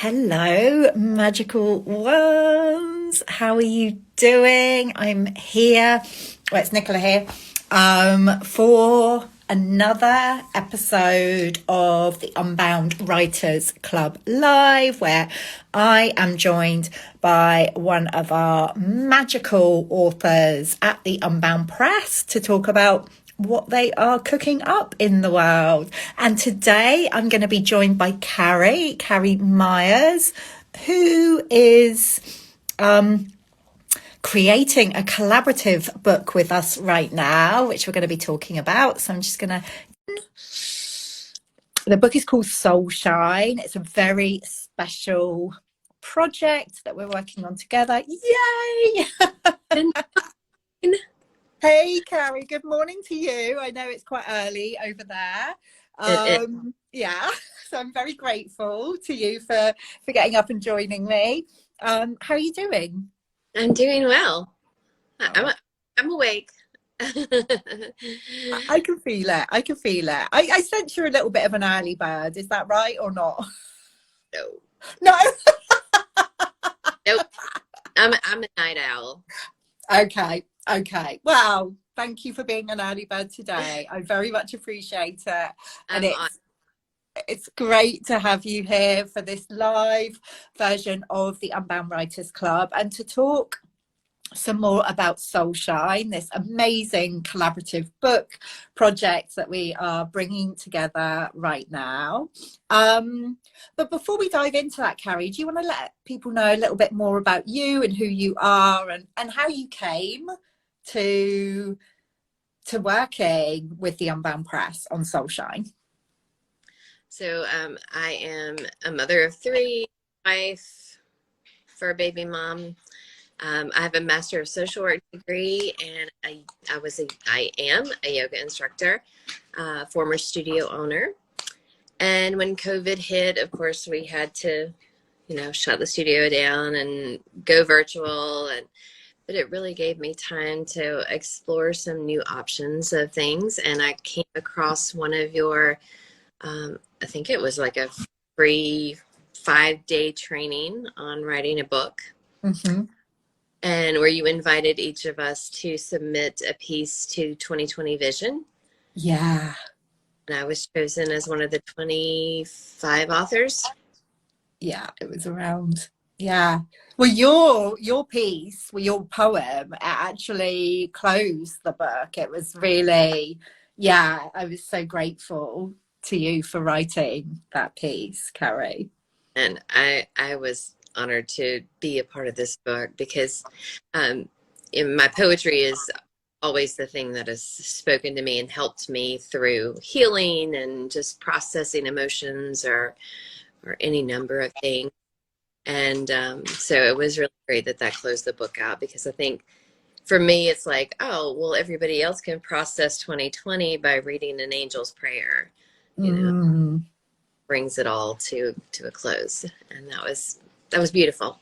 Hello, magical ones. How are you doing? I'm here. Well, it's Nicola here for another episode of the Unbound Writers Club Live, where I am joined by one of our magical authors at the Unbound Press to talk about what they are cooking up in the world. And today I'm going to be joined by Carrie Myers, who is creating a collaborative book with us right now, which we're going to be talking about. So I'm just going to... The book is called Soul Shine. It's a very special project that we're working on together. Yay! Hey, Carrie, good morning to you. I know it's quite early over there. Yeah, so I'm very grateful to you for getting up and joining me. How are you doing? I'm doing well. I'm awake. I can feel it. I can feel it. I sense you're a little bit of an early bird. Is that right or not? No. No. Nope. I'm a night owl. Okay. Well, thank you for being an early bird today. I very much appreciate it. And it's great to have you here for this live version of the Unbound Writers Club and to talk some more about Soul Shine, this amazing collaborative book project that we are bringing together right now. But before we dive into that, Carrie, do you want to let people know a little bit more about you and who you are and how you came to working with the Unbound Press on Soul Shine? So I am a mother of three, wife, fur baby mom. I have a Master of Social Work degree, and I am a yoga instructor, former studio owner. And when COVID hit, of course, we had to, shut the studio down and go virtual. But it really gave me time to explore some new options of things. And I came across one of your, I think it was like a free 5-day training on writing a book. Mm-hmm. And where you invited each of us to submit a piece to 2020 Vision. Yeah. And I was chosen as one of the 25 authors. Yeah, it was around. Yeah. Well, your piece, your poem, actually closed the book. It was really, I was so grateful to you for writing that piece, Carrie. And I was honored to be a part of this book because in my poetry is always the thing that has spoken to me and helped me through healing and just processing emotions or any number of things. And so it was really great that closed the book out, because I think for me it's like, oh, well, everybody else can process 2020 by reading an angel's prayer, brings it all to a close. And that was beautiful.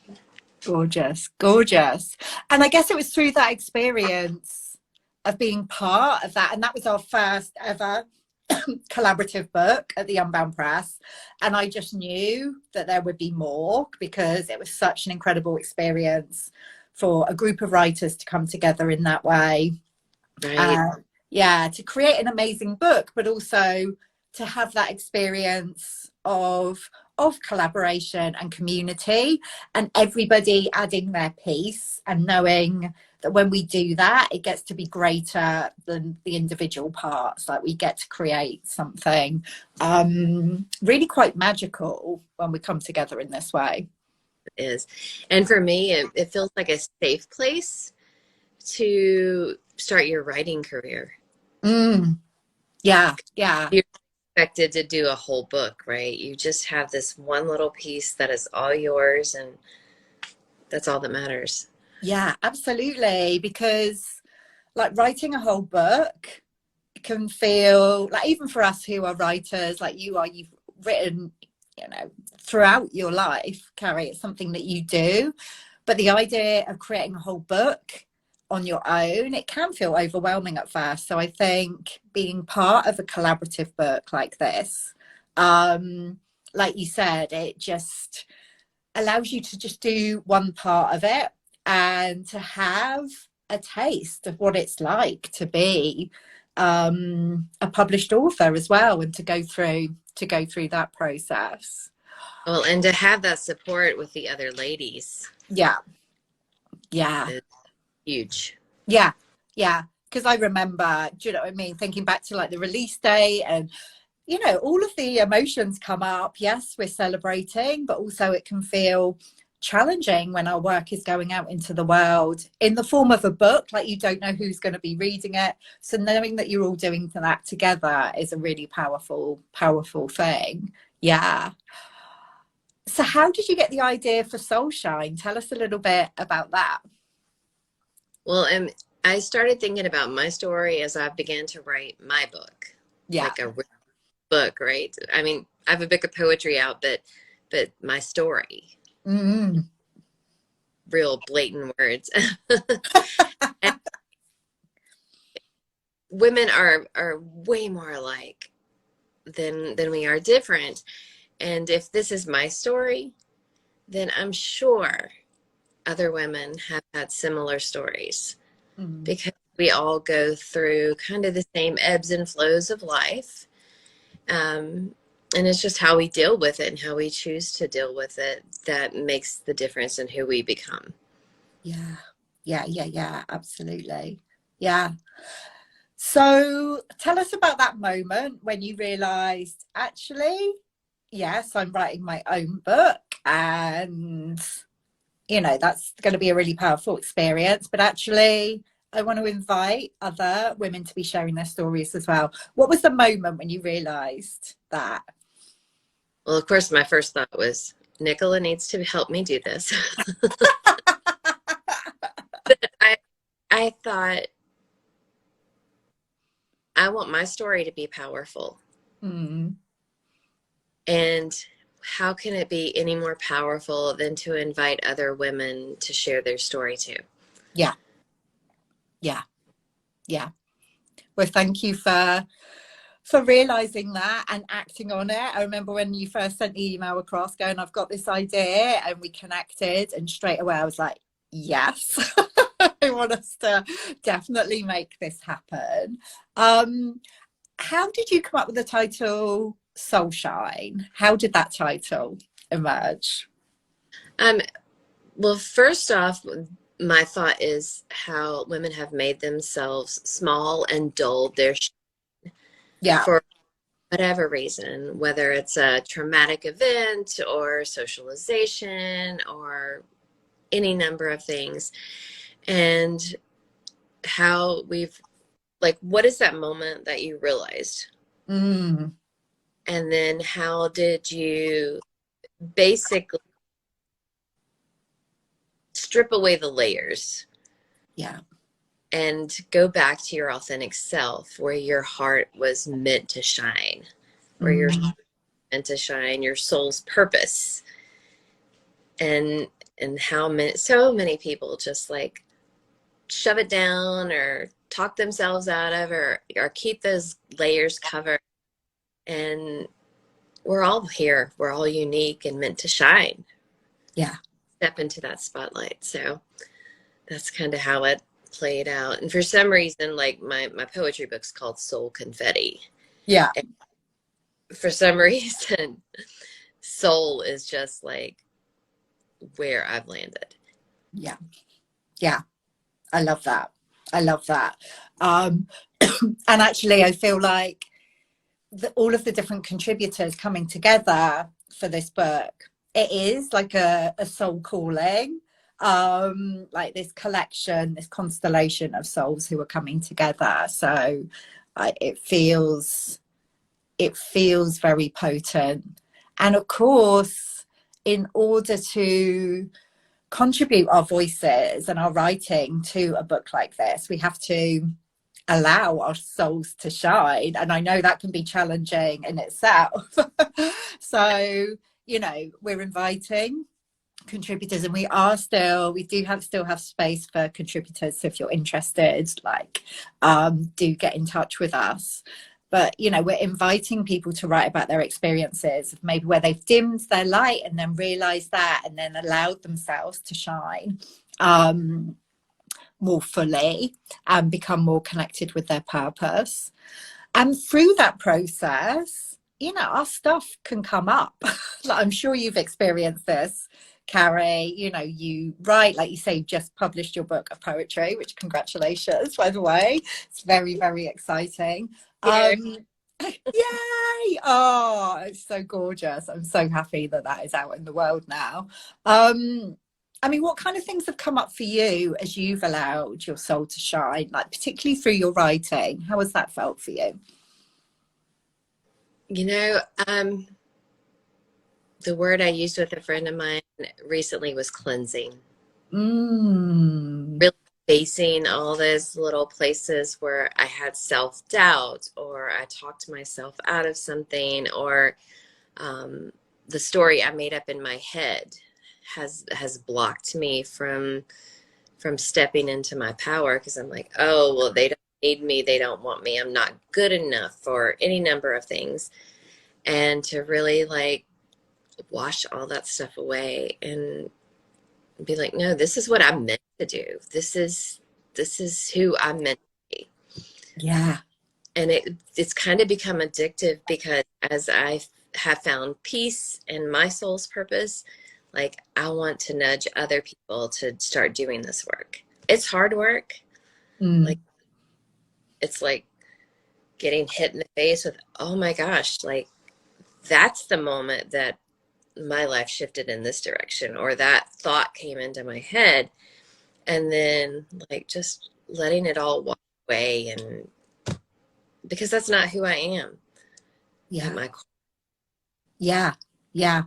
Gorgeous. And I guess it was through that experience of being part of that, and that was our first ever collaborative book at the Unbound Press, and I just knew that there would be more, because it was such an incredible experience for a group of writers to come together in that way. Right. To create an amazing book, but also to have that experience of collaboration and community, and everybody adding their piece, and knowing that when we do that, it gets to be greater than the individual parts. Like, we get to create something really quite magical when we come together in this way. It is. And for me, it feels like a safe place to start your writing career. Yeah. You're expected to do a whole book, right? You just have this one little piece that is all yours, and that's all that matters. Yeah, absolutely. Because like writing a whole book can feel like, even for us who are writers like you are, you've written, throughout your life, Carrie, it's something that you do. But the idea of creating a whole book on your own, it can feel overwhelming at first. So I think being part of a collaborative book like this, like you said, it just allows you to just do one part of it and to have a taste of what it's like to be a published author as well, and to go through that process. Well, and to have that support with the other ladies. Yeah. Is huge. Yeah. Because I remember, do you know what I mean, thinking back to like the release date, and you know, all of the emotions come up. Yes, we're celebrating, but also it can feel challenging when our work is going out into the world in the form of a book. Like, you don't know who's going to be reading it. So knowing that you're all doing that together is a really powerful thing. Yeah. So how did you get the idea for Soul Shine? Tell us a little bit about that. Well, and I started thinking about my story as I began to write my book. Yeah. Like a book, right? I mean, I have a book of poetry out, but my story. Mm-hmm. Real blatant words. Women are way more alike than we are different. And if this is my story, then I'm sure other women have had similar stories, because we all go through kind of the same ebbs and flows of life. And it's just how we deal with it and how we choose to deal with it that makes the difference in who we become. Yeah, absolutely. Yeah. So tell us about that moment when you realized, actually, yes, I'm writing my own book, and you know, that's going to be a really powerful experience, but actually I want to invite other women to be sharing their stories as well. What was the moment when you realized that? Well, of course, my first thought was, Nicola needs to help me do this. I thought, I want my story to be powerful. And how can it be any more powerful than to invite other women to share their story too? Yeah. Well, thank you for realizing that and acting on it. I remember when you first sent the email across going, I've got this idea, and we connected, and straight away I was like, yes. I want us to definitely make this happen. How did you come up with the title Soul Shine? How did that title emerge? Well, first off, my thought is how women have made themselves small and dulled their for whatever reason, whether it's a traumatic event or socialization or any number of things. And how we've, like, what is that moment that you realized? And then how did you basically strip away the layers? And go back to your authentic self, where your heart was meant to shine, where you're meant to shine, your soul's purpose. And how so many people just like shove it down or talk themselves out of, or keep those layers covered. And we're all here. We're all unique and meant to shine. Step into that spotlight. So that's kind of how it played out. And for some reason, like my poetry book's called Soul Confetti. And for some reason, soul is just like where I've landed. I love that. And actually I feel like all of the different contributors coming together for this book, it is like a soul calling, like this collection, this constellation of souls who are coming together. So it feels very potent. And of course, in order to contribute our voices and our writing to a book like this, we have to allow our souls to shine, and I know that can be challenging in itself. So, you know, we're inviting contributors, and we still have space for contributors. So if you're interested, like do get in touch with us. But, you know, we're inviting people to write about their experiences, maybe where they've dimmed their light and then realized that, and then allowed themselves to shine more fully and become more connected with their purpose. And through that process, you know, our stuff can come up. Like, I'm sure you've experienced this, Carrie. You know, you write, like you say, you've just published your book of poetry, which, congratulations, by the way. It's very, very exciting. Yay! Oh, it's so gorgeous. I'm so happy that that is out in the world now. I mean, what kind of things have come up for you as you've allowed your soul to shine, like particularly through your writing? How has that felt for you? You know, the word I used with a friend of mine recently was cleansing. Really facing all those little places where I had self-doubt, or I talked myself out of something, or the story I made up in my head has blocked me from stepping into my power, because I'm like, oh, well, they don't need me, they don't want me, I'm not good enough for any number of things. And to really like wash all that stuff away and be like, no, this is what I'm meant to do. This is who I'm meant to be. Yeah. And it's kind of become addictive, because as I have found peace and my soul's purpose, like, I want to nudge other people to start doing this work. It's hard work. Like, it's like getting hit in the face with, oh my gosh, like, that's the moment that my life shifted in this direction, or that thought came into my head. And then, like, just letting it all walk away, and because that's not who I am. Yeah. Yeah. Yeah.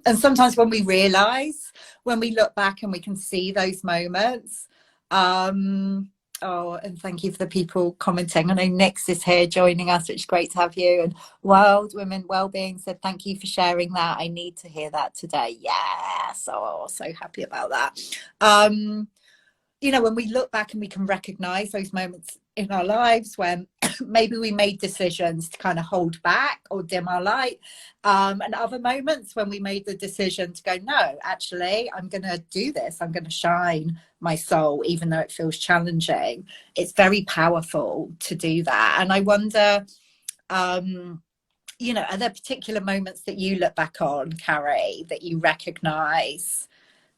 And sometimes when we realize, when we look back and we can see those moments, oh, and thank you for the people commenting. I know Nix is here joining us, which is great to have you. And Wild Women Wellbeing said, thank you for sharing that. I need to hear that today. Yes. Oh, so happy about that. You know, when we look back and we can recognize those moments in our lives when maybe we made decisions to kind of hold back or dim our light, and other moments when we made the decision to go, no, actually, I'm going to do this. I'm going to shine my soul, even though it feels challenging. It's very powerful to do that. And I wonder, you know, are there particular moments that you look back on, Carrie, that you recognize?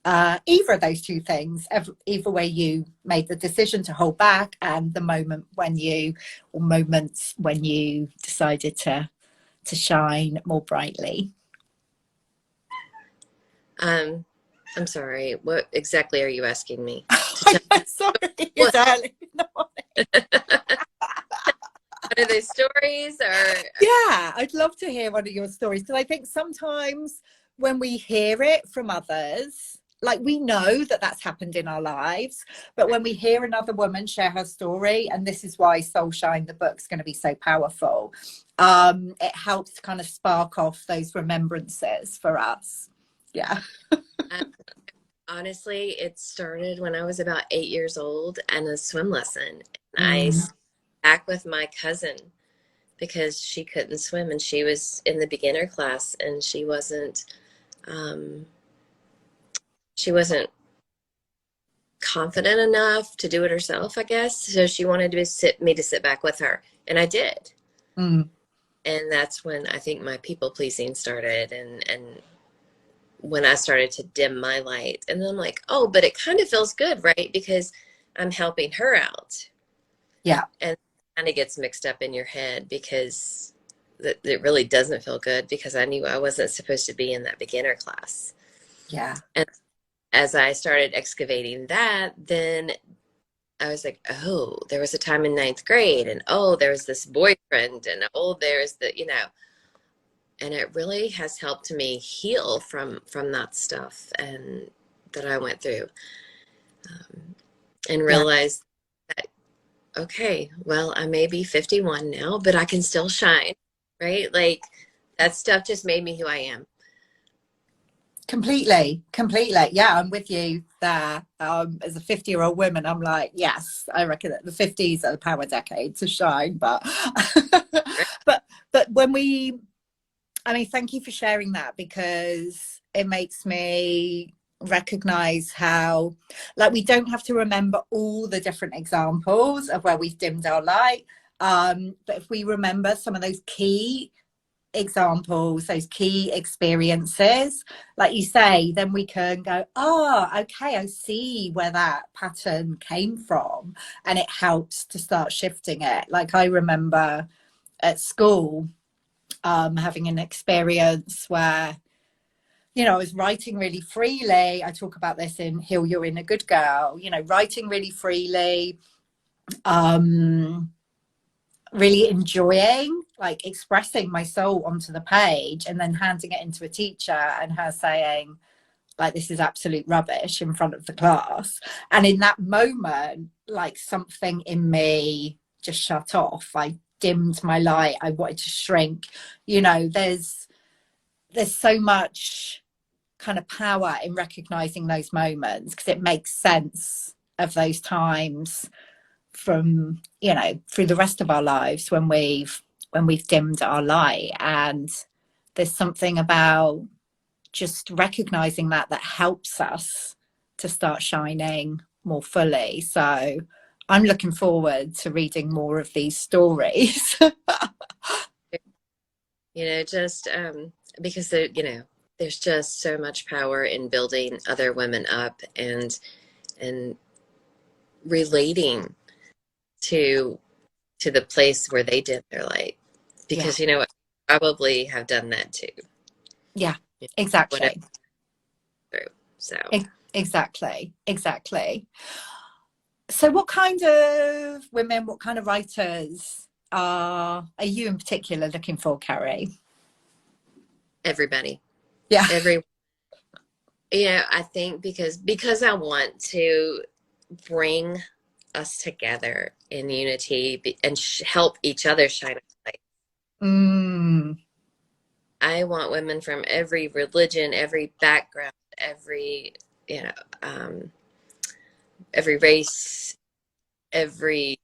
Either of those two things, either way you made the decision to hold back, and the moment when you, or moments when you decided to shine more brightly. I'm sorry, what exactly are you asking me? Sorry, it's early in the morning. Are they stories, or? Yeah, I'd love to hear one of your stories, because I think sometimes when we hear it from others, like, we know that that's happened in our lives, but when we hear another woman share her story, and this is why Soul Shine, the book's going to be so powerful, it helps to kind of spark off those remembrances for us. Yeah. Honestly, it started when I was about 8 years old, and a swim lesson. And I sat back with my cousin, because she couldn't swim, and she was in the beginner class, and she wasn't confident enough to do it herself, I guess. So she wanted me to sit back with her, and I did. And that's when I think my people pleasing started, and when I started to dim my light. And then I'm like, oh, but it kind of feels good, right? Because I'm helping her out. Yeah. And it kind of gets mixed up in your head, because it really doesn't feel good, because I knew I wasn't supposed to be in that beginner class. Yeah. And as I started excavating that, then I was like, oh, there was a time in 9th grade, and oh, there was this boyfriend, and oh, there's the, you know, and it really has helped me heal from that stuff and that I went through, and realize that, okay, well, I may be 51 now, but I can still shine, right? Like, that stuff just made me who I am. Completely. Yeah, I'm with you there. As a 50-year-old woman, I'm like, yes, I reckon that the 50s are the power decade to shine. But but when we, I mean, thank you for sharing that, because it makes me recognize how, like, we don't have to remember all the different examples of where we've dimmed our light. But if we remember some of those key examples, those key experiences, like you say, then we can go, oh, okay, I see where that pattern came from, and it helps to start shifting it. Like, I remember at school having an experience where, you know, I was writing really freely. I talk about this in Heal Your Inner Good Girl, you know, writing really freely, really enjoying, like, expressing my soul onto the page, and then handing it into a teacher and her saying, like, this is absolute rubbish in front of the class. And in that moment, like, something in me just shut off. I dimmed my light. I wanted to shrink. You know, there's so much kind of power in recognizing those moments, because it makes sense of those times from, you know, through the rest of our lives when we've dimmed our light. And there's something about just recognizing that helps us to start shining more fully. So I'm looking forward to reading more of these stories. You know, just because you know, there's just so much power in building other women up and relating to the place where they did their light, because Yeah. you know, I probably have done that too. Yeah, You know, whatever. exactly. So Exactly. So what kind of women, what kind of writers are you in particular looking for, Carrie? everybody, Yeah. every, you know, I think because I want to bring us together in unity and help each other shine a light. Mm, I want women from every religion, every background, every, you know, every race, every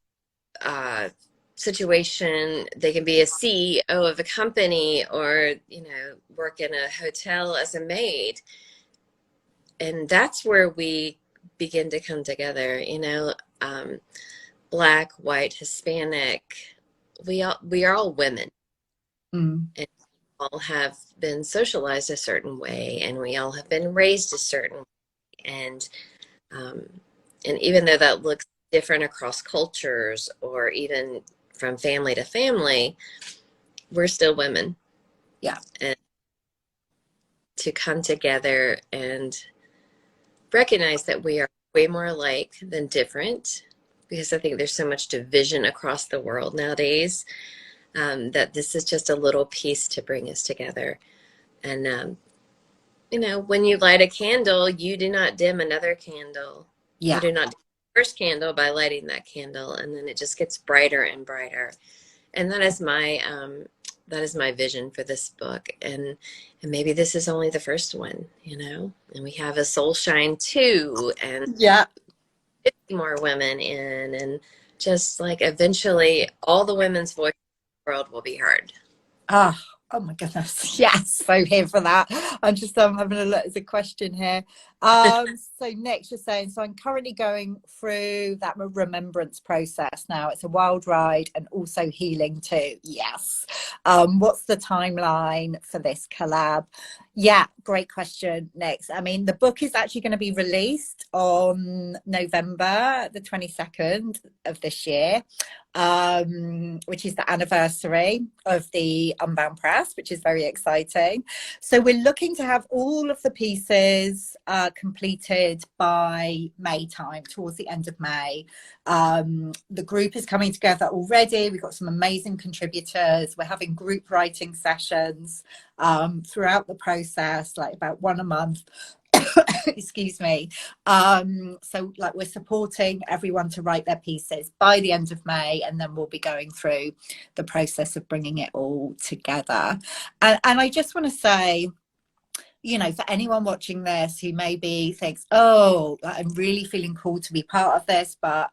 uh, situation. They can be a CEO of a company, or, you know, work in a hotel as a maid. And that's where we begin to come together, you know, Black, white, Hispanic. We are all women, mm, and all have been socialized a certain way, and we all have been raised a certain way. Um, and even though that looks different across cultures, or even from family to family, we're still women. yeah. And to come together and recognize that we are way more alike than different, because I think there's so much division across the world nowadays, that this is just a little piece to bring us together. And, you know, when you light a candle, you do not dim another candle. You Yeah. do not dim the first candle by lighting that candle, and then it just gets brighter and brighter. And that is my vision for this book. And maybe this is only the first one, you know, and we have a Soul Shine 2 and Yeah. 50 more women in, and just like eventually all the women's voices in the world will be heard. Ah, oh my goodness. Yes, so here for that. I'm just having a look as a question here. So next you're saying, so I'm currently going through that remembrance process now. It's a wild ride and also healing too. Yes. What's the timeline for this collab? Yeah, great question. Next, I mean, the book is actually going to be released on November the 22nd of this year, which is the anniversary of the Unbound press, which is very exciting. So we're looking to have all of the pieces completed by May time, towards the end of May. The group is coming together already. We've got some amazing contributors. We're having group writing sessions throughout the process, like about one a month. Excuse me. So like, we're supporting everyone to write their pieces by the end of May, and then we'll be going through the process of bringing it all together. And I just want to say, you know, for anyone watching this who maybe thinks, oh, like, I'm really feeling called to be part of this, but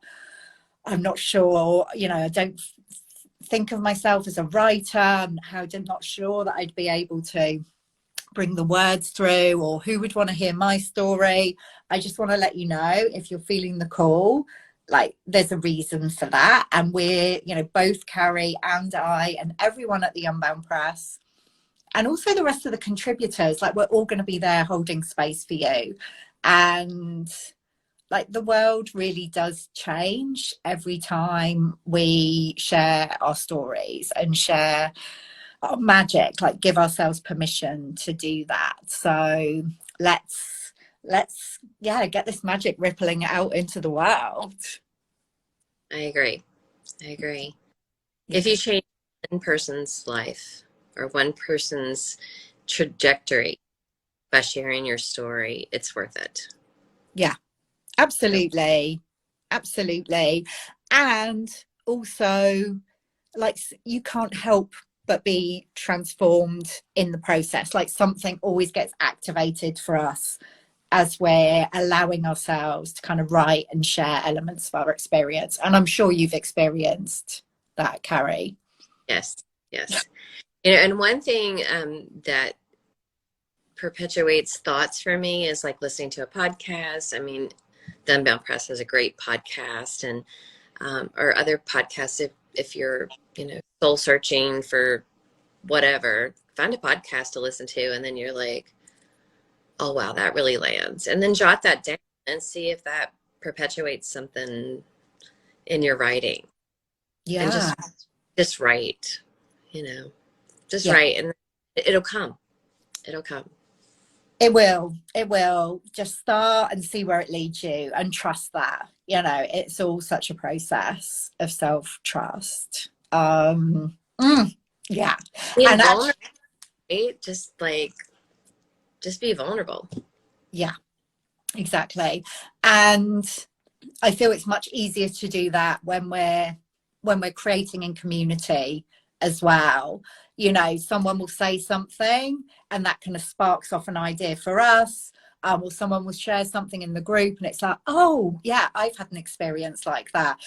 I'm not sure, you know, I don't think of myself as a writer. I'm not sure that I'd be able to bring the words through, or who would want to hear my story. I just want to let you know, if you're feeling the call, like, there's a reason for that. And we're, you know, both Carrie and I and everyone at the Unbound Press, and also the rest of the contributors, like, we're all going to be there holding space for you. And like, the world really does change every time we share our stories and share our magic, like, give ourselves permission to do that. So let's yeah, get this magic rippling out into the world. I agree. If you change one person's life or one person's trajectory by sharing your story, it's worth it. Yeah, absolutely. And also, like, you can't help but be transformed in the process. Like, something always gets activated for us as we're allowing ourselves to kind of write and share elements of our experience. And I'm sure you've experienced that, Carrie. Yes. You know, and one thing that perpetuates thoughts for me is like listening to a podcast. I mean, the Unbound Press has a great podcast, and or other podcasts. If you're, you know, soul searching for whatever, find a podcast to listen to, and then you're like, oh wow, that really lands, and then jot that down and see if that perpetuates something in your writing. Yeah. And just write, you know, just write, and it'll come. It will. Just start and see where it leads you, and trust that, you know, it's all such a process of self-trust. Yeah. Being And vulnerable, right? Just be vulnerable. Yeah, exactly. And I feel it's much easier to do that when we're creating in community as well. You know, someone will say something and that kind of sparks off an idea for us. Or someone will share something in the group and it's like, oh yeah, I've had an experience like that.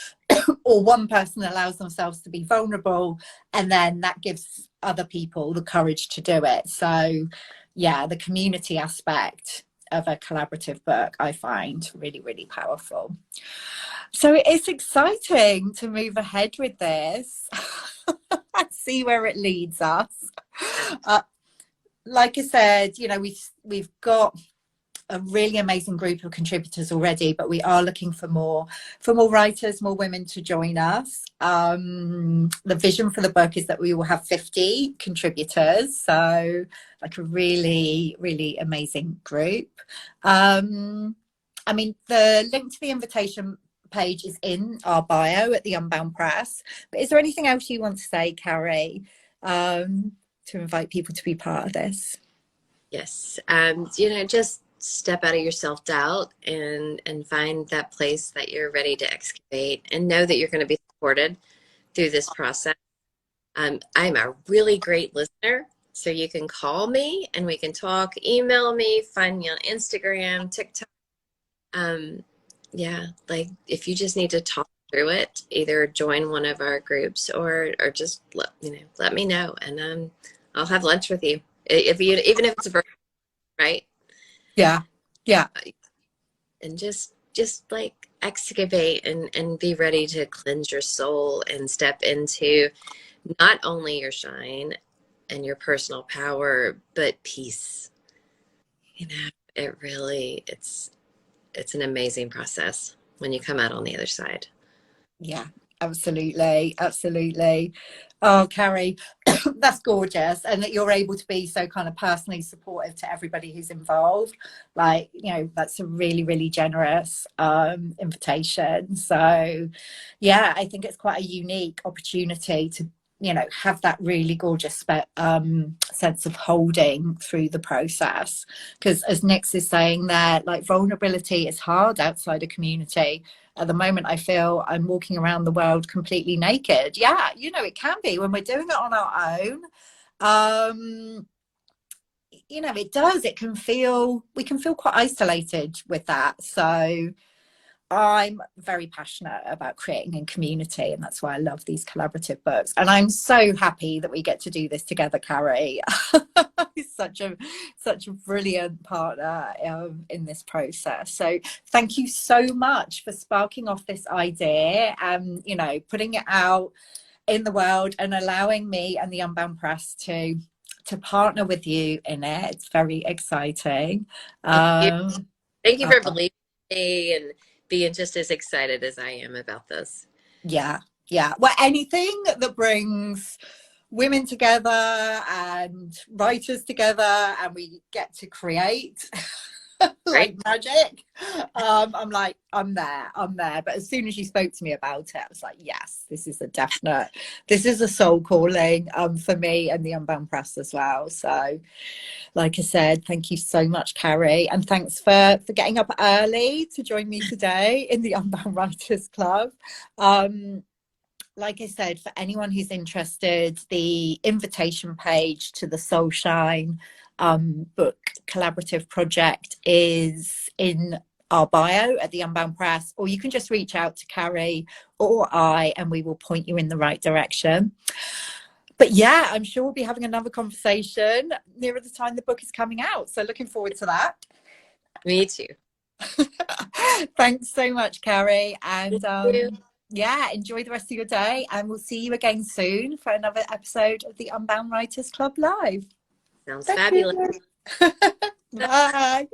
Or one person allows themselves to be vulnerable, and then that gives other people the courage to do it. So yeah, the community aspect of a collaborative book I find really, really powerful. So it's exciting to move ahead with this and see where it leads us. Like I said, you know, we've got a really amazing group of contributors already, but we are looking for more writers, more women to join us. The vision for the book is that we will have 50 contributors, so like a really, really amazing group. I mean, the link to the invitation page is in our bio at the Unbound Press. But is there anything else you want to say, Carrie, to invite people to be part of this? Yes. You know, just step out of your self-doubt and find that place that you're ready to excavate, and know that you're going to be supported through this process. I'm a really great listener, so you can call me and we can talk, email me, find me on Instagram, TikTok. Yeah, like, if you just need to talk through it, either join one of our groups or just let me know, and I'll have lunch with you, even if it's a virtual, right? Yeah. And just like excavate and be ready to cleanse your soul and step into not only your shine and your personal power, but peace. You know, it's an amazing process when you come out on the other side. Yeah, absolutely. Oh, Carrie, that's gorgeous. And that you're able to be so kind of personally supportive to everybody who's involved. Like, you know, that's a really, really generous invitation. So yeah, I think it's quite a unique opportunity to, you know, have that really gorgeous sense of holding through the process. Because as Nix is saying there, like, vulnerability is hard outside a community. At the moment, I feel I'm walking around the world completely naked. Yeah, you know, it can be when we're doing it on our own. you know, it does, we can feel quite isolated with that. So I'm very passionate about creating a community, and that's why I love these collaborative books. And I'm so happy that we get to do this together, Carrie. He's such a brilliant partner in this process. So thank you so much for sparking off this idea and, you know, putting it out in the world and allowing me and the Unbound Press to partner with you in it. It's very exciting. Thank you for believing in me and being just as excited as I am about this. Yeah. Well, anything that brings women together and writers together and we get to create like magic, I'm there. But as soon as you spoke to me about it, I was like, yes, this is a soul calling for me and the Unbound Press as well. So like I said, thank you so much, Carrie, and thanks for getting up early to join me today in the Unbound Writers Club. Like I said, for anyone who's interested, the invitation page to the Soul Shine book collaborative project is in our bio at the Unbound Press, or you can just reach out to Carrie or I and we will point you in the right direction. But yeah, I'm sure we'll be having another conversation nearer the time the book is coming out. So looking forward to that. Me too. Thanks so much, Carrie. And yeah, enjoy the rest of your day. And we'll see you again soon for another episode of the Unbound Writers Club Live. Sounds fabulous. Bye.